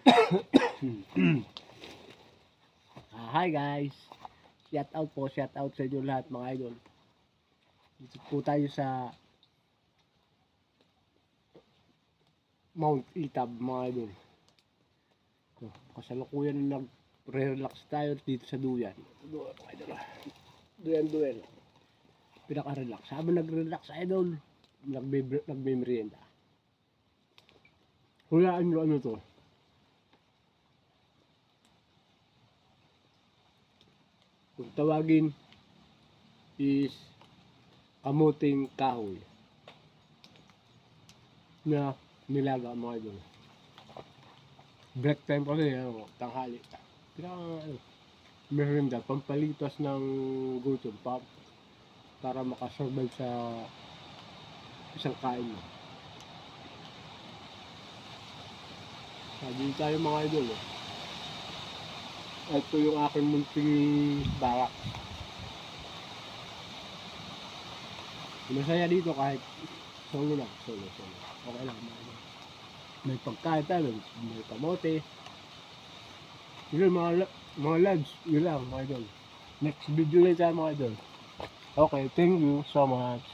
Hi guys. Shout out sa inyo lahat mga idol. Dito po tayo sa Mount Itab mga idol. So, kasalukuyan nag-relax tayo dito sa Duyan. Duyan mga idol. Duyan. Pinaka-relax. Habang nag-relax idol, nagme-merienda. Hulaan nyo ano to. Kung tawagin is kamuting kahoy na nilaga mga idol. Break time kasi tanghali. Merienda, pampalitas ng gutom para makasurvive sa isang kain mo. Sabi tayo mga idol. Ito yung aking munting barak. Masaya dito kahit solo lang. Solo. Okay lang. May pagkain tayo. May kamote. Yun mga lads. Yun lang mga idol. Next video lang tayo mga idol. Okay, thank you so much.